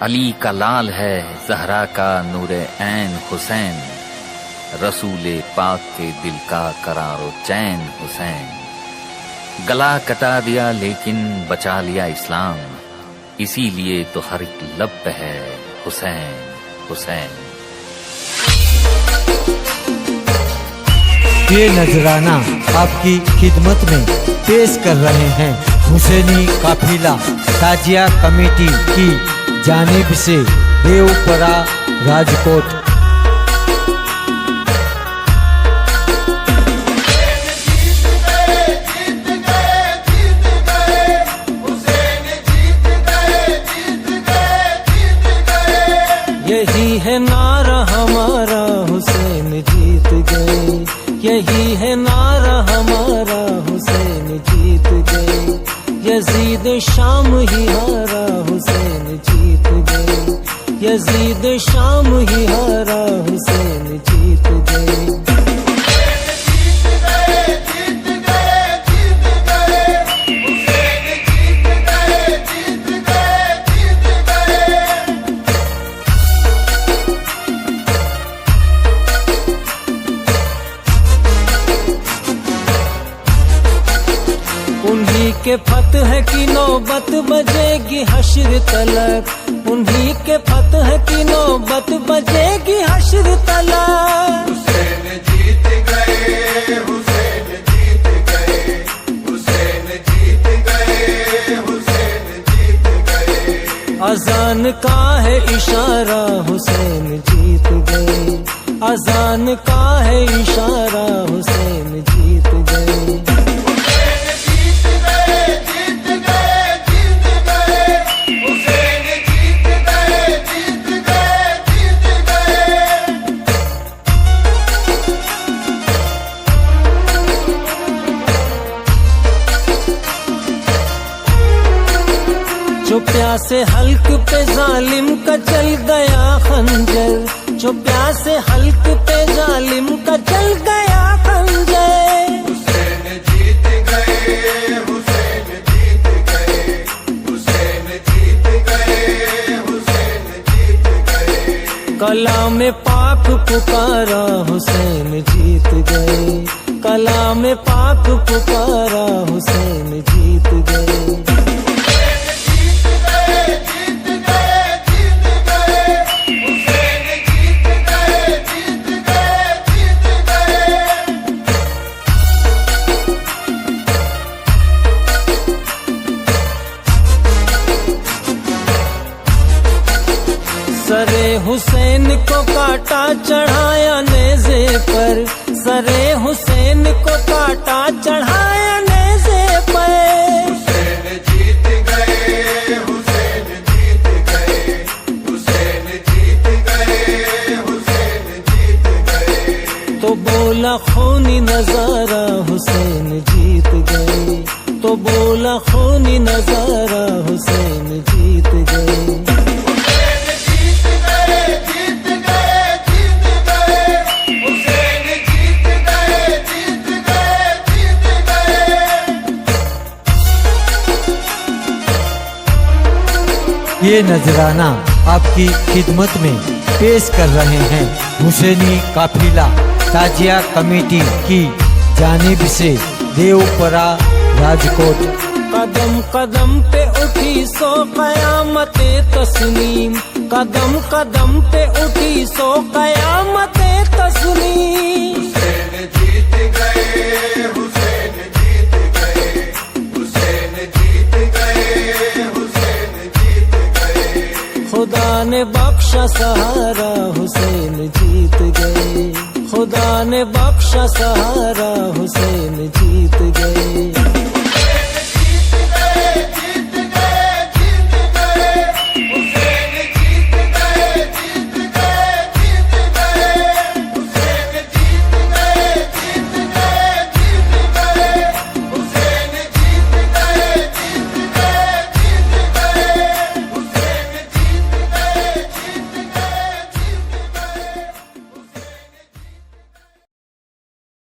अली का लाल है ज़हरा का नूरे ऐन हुसैन, रसूले पाक के दिल का करारो चैन हुसैन। गला कटा दिया लेकिन बचा लिया इस्लाम, इसीलिए तो हर एक लब पे है हुसैन हुसैन। ये नजराना आपकी खिदमत में पेश कर रहे हैं हुसैनी काफिला ताजिया कमेटी की जानिब से देवपरा राजकोट। यही है नारा हमारा हुसैन जीत गए, यही है नारा हमारा हुसैन जीत गए। यजीद शाम ही हारा हुसैन जीत गए, यजीद शाम ही हारा हुसैन जीत गए। उन्हीं के फतह की नौबत बजेगी हश्र तलक, उन्हीं के फतह की नौबत बजेगी हश्र तलक। हुसैन जीत गए, हुसैन जीत गए, हुसैन जीत गए, हुसैन जीत गए। अजान का है इशारा हुसैन जीत गए, अजान का है इशारा हुसैन जीत गए। जो प्यासे हल्क पे जालिम का चल गया खंजर, जो प्यासे हल्क पे जालिम का चल गया खंजर। हुसैन जीत गए, हुसैन जीत गए, हुसैन जीत गए, हुसैन जीत गए। कलाम पाक पुकारा हुसैन जीत गए, कलाम पाक पुकारा हुसैन जीत गए। सरे हुसैन को काटा चढ़ाया नेज़े पर, सरे हुसैन को काटा चढ़ाया नेज़े पर। हुसैन जीत गए, हुसैन जीत गए, हुसैन जीत गए, हुसैन जीत गए। तो बोला खूनी नजारा हुसैन जीत गए, तो बोला खूनी नजारा हुसैन जीत गए। ये नजराना आपकी खिदमत में पेश कर रहे हैं हुसैनी काफिला ताजिया कमेटी की जानिब से देवपरा राजकोट। कदम कदम पे उठी सो कयामते तस्लीम, कदम कदम पे उठी सो कयामते तस्लीम। हुसैन जीत गए, हुसैन जीत गए, हुसैन जीत गए, हुसैन जीत गए। खुदा ने बख्शा सहारा हुसैन जीत गए, खुदा ने बख्शा सहारा हुसैन जीत गए।